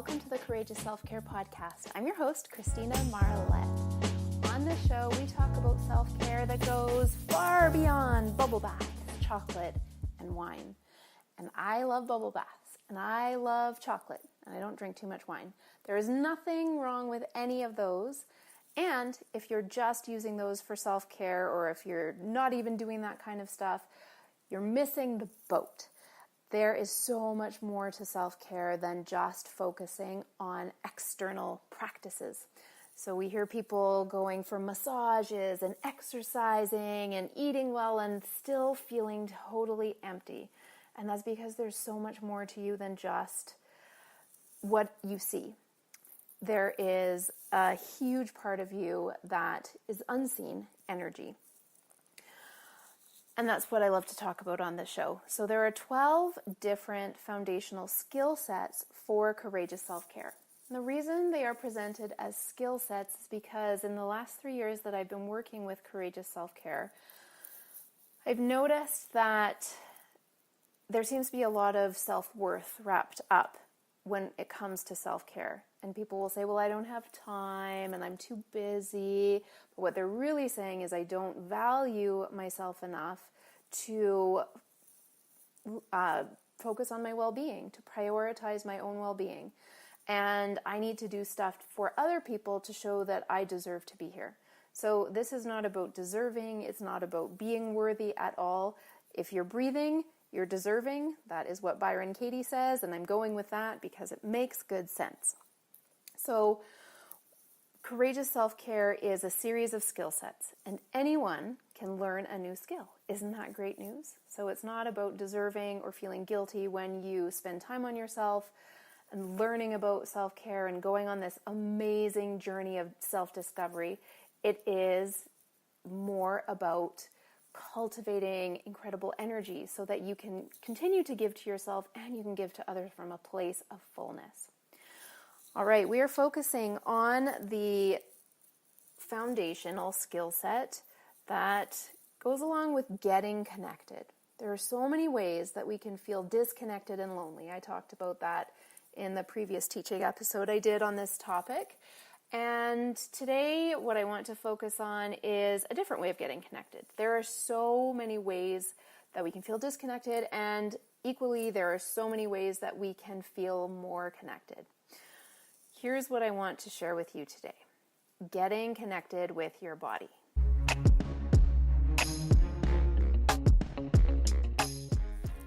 welcome to the Courageous Self-Care Podcast. I'm your host, Christina Marlette. On this show, we talk about self-care that goes far beyond bubble baths, chocolate, and wine. And I love bubble baths, and I love chocolate, and I don't drink too much wine. There is nothing wrong with any of those. And if you're just using those for self-care, or if you're not even doing that kind of stuff, you're missing the boat. There is so much more to self-care than just focusing on external practices. So we hear people going for massages and exercising and eating well and still feeling totally empty. And that's because there's so much more to you than just what you see. There is a huge part of you that is unseen energy. And that's what I love to talk about on this show. So there are 12 different foundational skill sets for courageous self-care. And the reason they are presented as skill sets is because in the last 3 years that I've been working with courageous self-care, I've noticed that there seems to be a lot of self-worth wrapped up when it comes to self-care. And people will say, well, I don't have time and I'm too busy. But what they're really saying is I don't value myself enough to focus on my well-being, to prioritize my own well-being. And I need to do stuff for other people to show that I deserve to be here. So this is not about deserving. It's not about being worthy at all. If you're breathing, you're deserving. That is what Byron Katie says, and I'm going with that because it makes good sense. So courageous self-care is a series of skill sets, and anyone can learn a new skill. Isn't that great news? So it's not about deserving or feeling guilty when you spend time on yourself and learning about self-care and going on this amazing journey of self-discovery. It is more about cultivating incredible energy so that you can continue to give to yourself and you can give to others from a place of fullness. All right, we are focusing on the foundational skill set that goes along with getting connected. There are so many ways that we can feel disconnected and lonely. I talked about that in the previous teaching episode I did on this topic. And today, what I want to focus on is a different way of getting connected. There are so many ways that we can feel disconnected, and equally, there are so many ways that we can feel more connected. Here's what I want to share with you today. Getting connected with your body.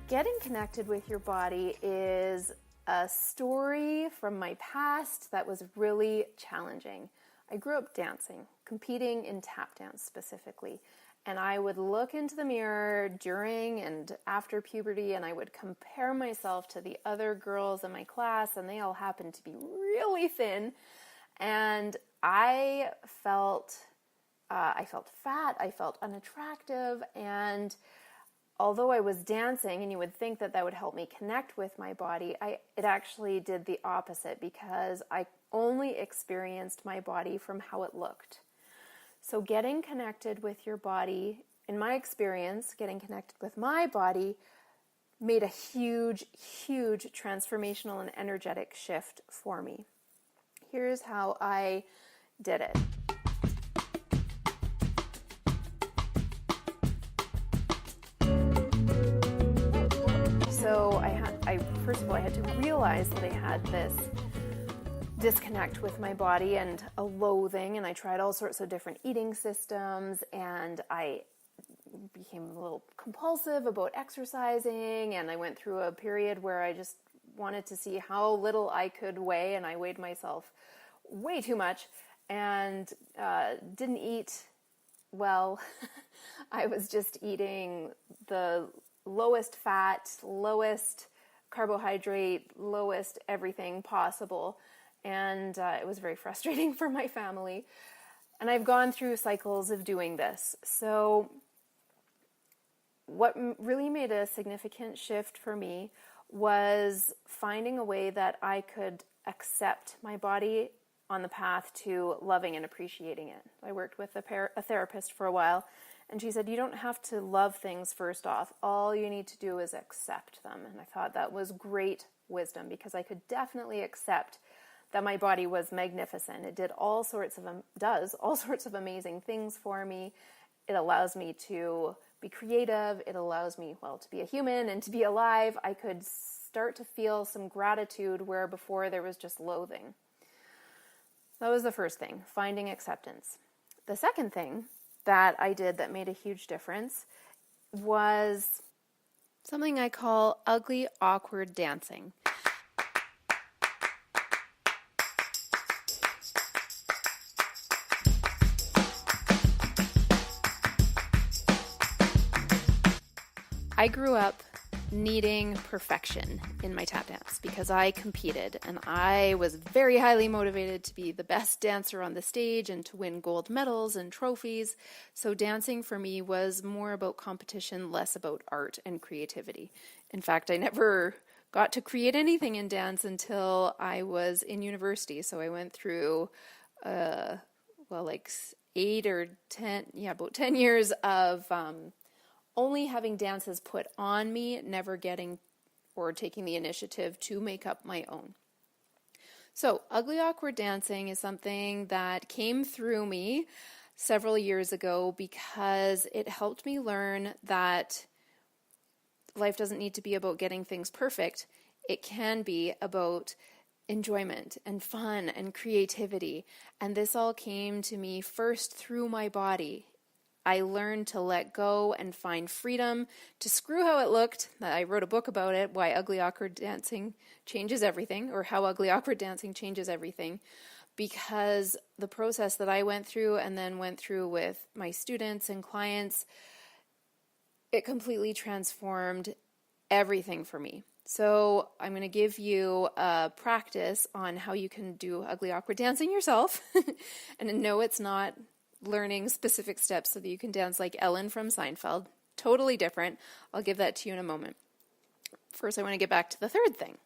Getting connected with your body is a story from my past that was really challenging. I grew up dancing, competing in tap dance specifically. And I would look into the mirror during and after puberty, and I would compare myself to the other girls in my class, and they all happened to be really thin. And I felt fat, I felt unattractive, and although I was dancing, and you would think that that would help me connect with my body, it actually did the opposite because I only experienced my body from how it looked. So getting connected with your body, in my experience, getting connected with my body made a huge, huge transformational and energetic shift for me. Here's how I did it. So first of all, I had to realize that I had this disconnect with my body and a loathing, and I tried all sorts of different eating systems, and I became a little compulsive about exercising, and I went through a period where I just wanted to see how little I could weigh, and I weighed myself way too much and didn't eat well. I was just eating the lowest fat, lowest carbohydrate, lowest everything possible. And it was very frustrating for my family. And I've gone through cycles of doing this. So what really made a significant shift for me was finding a way that I could accept my body on the path to loving and appreciating it. I worked with a therapist for a while, and she said, you don't have to love things first off. All you need to do is accept them. And I thought that was great wisdom because I could definitely accept that my body was magnificent. It does all sorts of amazing things for me. It allows me to be creative. It allows me, to be a human and to be alive. I could start to feel some gratitude where before there was just loathing. That was the first thing, finding acceptance. The second thing that I did that made a huge difference was something I call ugly, awkward dancing. I grew up needing perfection in my tap dance because I competed and I was very highly motivated to be the best dancer on the stage and to win gold medals and trophies. So dancing for me was more about competition, less about art and creativity. In fact, I never got to create anything in dance until I was in university. So I went through, about 10 years of only having dances put on me, never getting or taking the initiative to make up my own. So ugly, awkward dancing is something that came through me several years ago because it helped me learn that life doesn't need to be about getting things perfect. It can be about enjoyment and fun and creativity. And this all came to me first through my body. I learned to let go and find freedom, to screw how it looked. I wrote a book about it, Why Ugly Awkward Dancing Changes Everything, or How Ugly Awkward Dancing Changes Everything, because the process that I went through and then went through with my students and clients, it completely transformed everything for me. So I'm going to give you a practice on how you can do ugly, awkward dancing yourself. And no, it's not learning specific steps so that you can dance like Ellen from Seinfeld. Totally different. I'll give that to you in a moment. First, I want to get back to the third thing.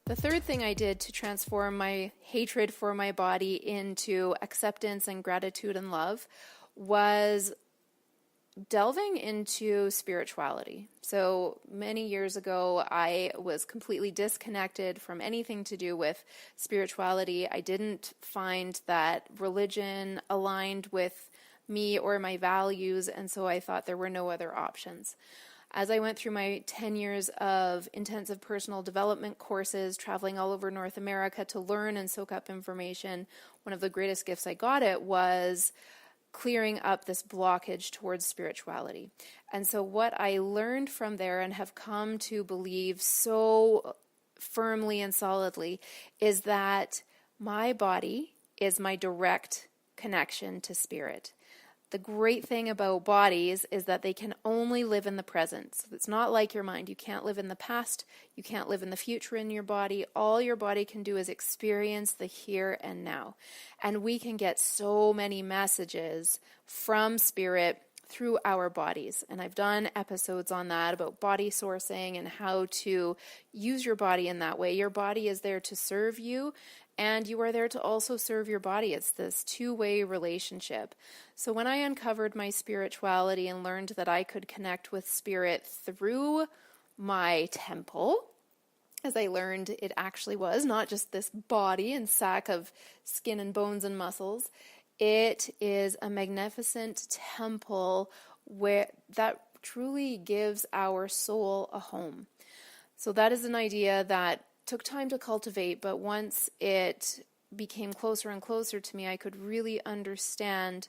The third thing I did to transform my hatred for my body into acceptance and gratitude and love was delving into spirituality. So many years ago, I was completely disconnected from anything to do with spirituality. I didn't find that religion aligned with me or my values, and so I thought there were no other options. As I went through my 10 years of intensive personal development courses, traveling all over North America to learn and soak up information, one of the greatest gifts I got it was clearing up this blockage towards spirituality. And so what I learned from there and have come to believe so firmly and solidly is that my body is my direct connection to spirit. The great thing about bodies is that they can only live in the present. So it's not like your mind. You can't live in the past. You can't live in the future in your body. All your body can do is experience the here and now. And we can get so many messages from spirit through our bodies. And I've done episodes on that about body sourcing and how to use your body in that way. Your body is there to serve you, and you are there to also serve your body. It's this two-way relationship. So when I uncovered my spirituality and learned that I could connect with spirit through my temple, as I learned it actually was not just this body and sack of skin and bones and muscles, it is a magnificent temple where that truly gives our soul a home. So that is an idea that took time to cultivate, but once it became closer and closer to me, I could really understand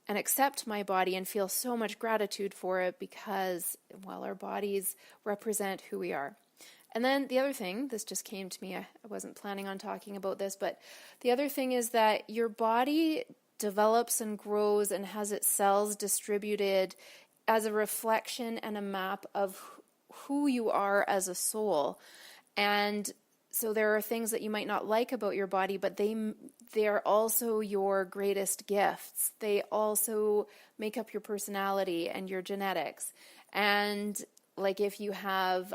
and accept my body and feel so much gratitude for it because, well, our bodies represent who we are. And then the other thing, this just came to me, I wasn't planning on talking about this, but the other thing is that your body develops and grows and has its cells distributed as a reflection and a map of who you are as a soul. And so there are things that you might not like about your body, but they are also your greatest gifts. They also make up your personality and your genetics. And like if you have,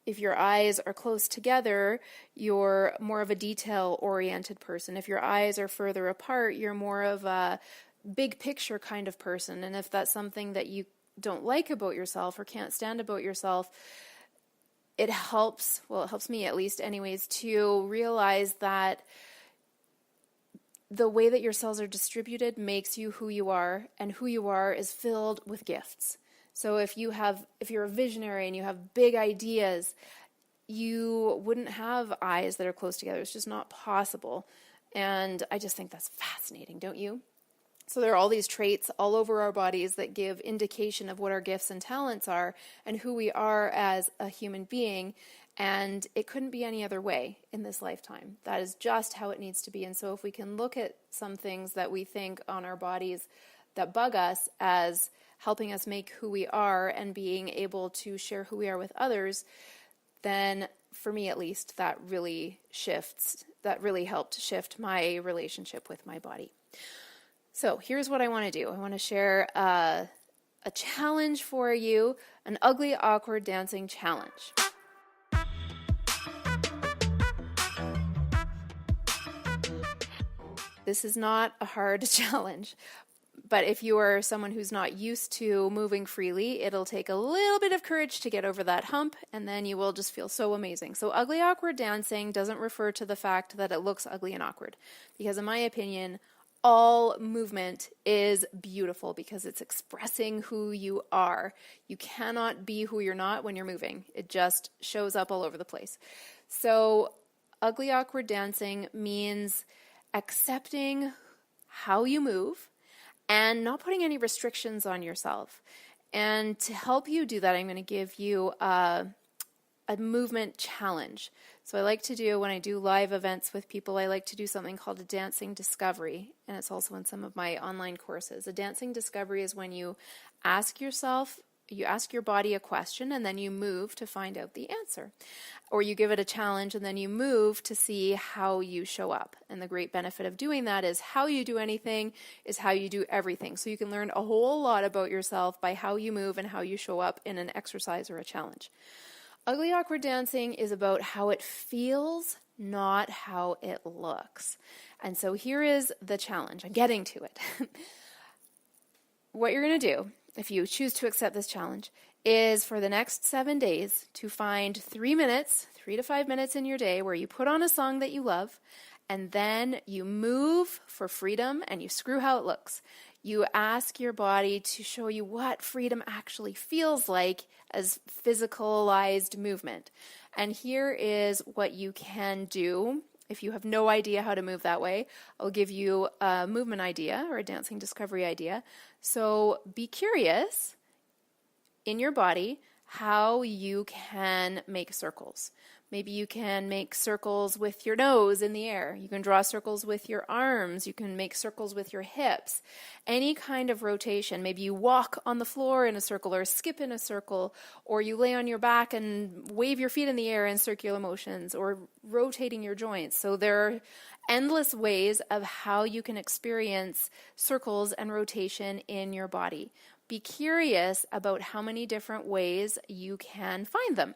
if your eyes are close together, you're more of a detail-oriented person. If your eyes are further apart, you're more of a big picture kind of person. And if that's something that you don't like about yourself or can't stand about yourself, it helps me at least anyways, to realize that the way that your cells are distributed makes you who you are, and who you are is filled with gifts. So if you're a visionary and you have big ideas, you wouldn't have eyes that are close together. It's just not possible. And I just think that's fascinating, don't you? So there are all these traits all over our bodies that give indication of what our gifts and talents are and who we are as a human being. And it couldn't be any other way in this lifetime. That is just how it needs to be. And so if we can look at some things that we think on our bodies that bug us as helping us make who we are and being able to share who we are with others, then for me at least, that really helped shift my relationship with my body. So here's what I want to do. I want to share a challenge for you, an ugly, awkward dancing challenge. This is not a hard challenge, but if you are someone who's not used to moving freely, it'll take a little bit of courage to get over that hump, and then you will just feel so amazing. So ugly, awkward dancing doesn't refer to the fact that it looks ugly and awkward, because in my opinion, all movement is beautiful because it's expressing who you are. You cannot be who you're not when you're moving. It just shows up all over the place. So ugly, awkward dancing means accepting how you move and not putting any restrictions on yourself. And to help you do that, I'm going to give you a movement challenge. So I like to do, when I do live events with people, I like to do something called a dancing discovery, and it's also in some of my online courses. A dancing discovery is when you ask your body a question, and then you move to find out the answer. Or you give it a challenge, and then you move to see how you show up. And the great benefit of doing that is how you do anything is how you do everything. So you can learn a whole lot about yourself by how you move and how you show up in an exercise or a challenge. Ugly, awkward dancing is about how it feels, not how it looks. And so here is the challenge. I'm getting to it. What you're going to do, if you choose to accept this challenge, is for the next 7 days to find 3 to 5 minutes in your day where you put on a song that you love, and then you move for freedom and you screw how it looks. You ask your body to show you what freedom actually feels like as physicalized movement. And here is what you can do if you have no idea how to move that way. I'll give you a movement idea or a dancing discovery idea. So be curious in your body how you can make circles. Maybe you can make circles with your nose in the air. You can draw circles with your arms. You can make circles with your hips. Any kind of rotation. Maybe you walk on the floor in a circle or skip in a circle, or you lay on your back and wave your feet in the air in circular motions, or rotating your joints. So there are endless ways of how you can experience circles and rotation in your body. Be curious about how many different ways you can find them.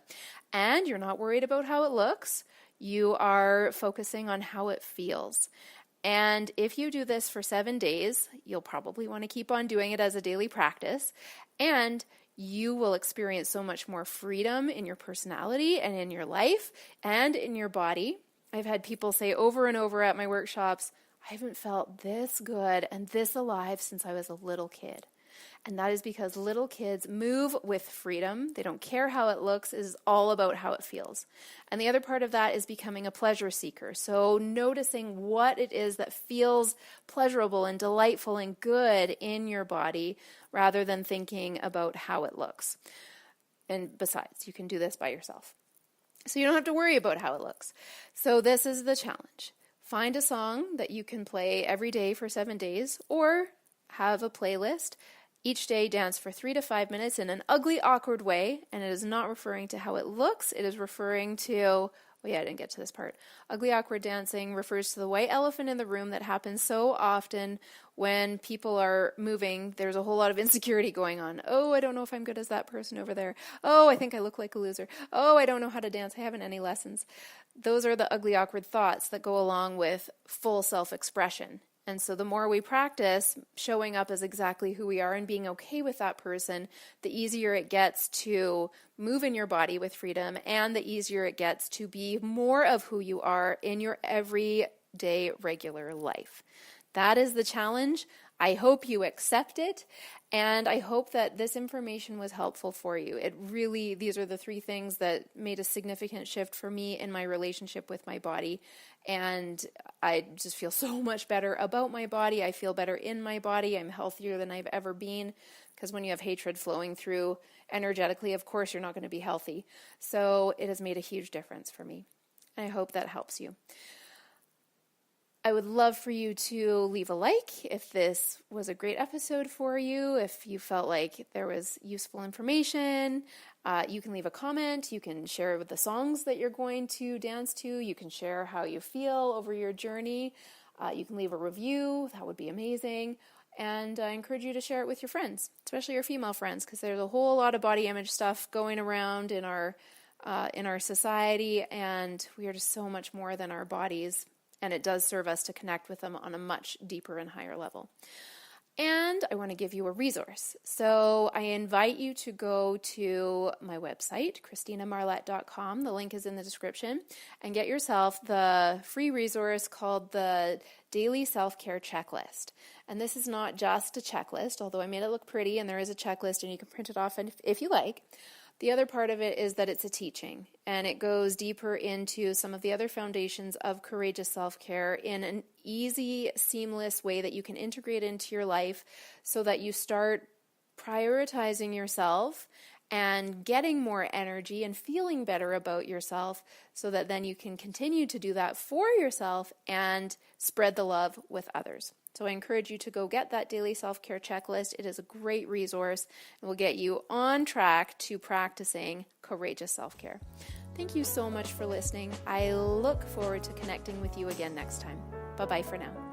And you're not worried about how it looks. You are focusing on how it feels. And if you do this for 7 days, you'll probably want to keep on doing it as a daily practice. And you will experience so much more freedom in your personality and in your life and in your body. I've had people say over and over at my workshops, I haven't felt this good and this alive since I was a little kid. And that is because little kids move with freedom. They don't care how it looks. It is all about how it feels. And the other part of that is becoming a pleasure seeker. So noticing what it is that feels pleasurable and delightful and good in your body rather than thinking about how it looks. And besides, you can do this by yourself. So you don't have to worry about how it looks. So this is the challenge. Find a song that you can play every day for 7 days, or have a playlist. Each day dance for 3 to 5 minutes in an ugly, awkward way, and it is not referring to how it looks. It is referring to, I didn't get to this part. Ugly, awkward dancing refers to the white elephant in the room that happens so often when people are moving. There's a whole lot of insecurity going on. Oh, I don't know if I'm good as that person over there. Oh, I think I look like a loser. Oh, I don't know how to dance. I haven't any lessons. Those are the ugly, awkward thoughts that go along with full self-expression. And so the more we practice showing up as exactly who we are and being okay with that person, the easier it gets to move in your body with freedom, and the easier it gets to be more of who you are in your everyday regular life. That is the challenge. I hope you accept it, and I hope that this information was helpful for you. These are the 3 things that made a significant shift for me in my relationship with my body, and I just feel so much better about my body. I feel better in my body. I'm healthier than I've ever been, because when you have hatred flowing through energetically, of course you're not going to be healthy. So it has made a huge difference for me, and I hope that helps you. I would love for you to leave a like if this was a great episode for you, if you felt like there was useful information. You can leave a comment. You can share with the songs that you're going to dance to. You can share how you feel over your journey. You can leave a review. That would be amazing. And I encourage you to share it with your friends, especially your female friends, because there's a whole lot of body image stuff going around in our society, and we are just so much more than our bodies. And it does serve us to connect with them on a much deeper and higher level. And I want to give you a resource. So I invite you to go to my website, ChristinaMarlette.com. The link is in the description. And get yourself the free resource called the Daily Self-Care Checklist. And this is not just a checklist, although I made it look pretty, and there is a checklist, and you can print it off if you like. The other part of it is that it's a teaching, and it goes deeper into some of the other foundations of courageous self-care in an easy, seamless way that you can integrate into your life, so that you start prioritizing yourself and getting more energy and feeling better about yourself, so that then you can continue to do that for yourself and spread the love with others. So I encourage you to go get that daily self-care checklist. It is a great resource and will get you on track to practicing courageous self-care. Thank you so much for listening. I look forward to connecting with you again next time. Bye-bye for now.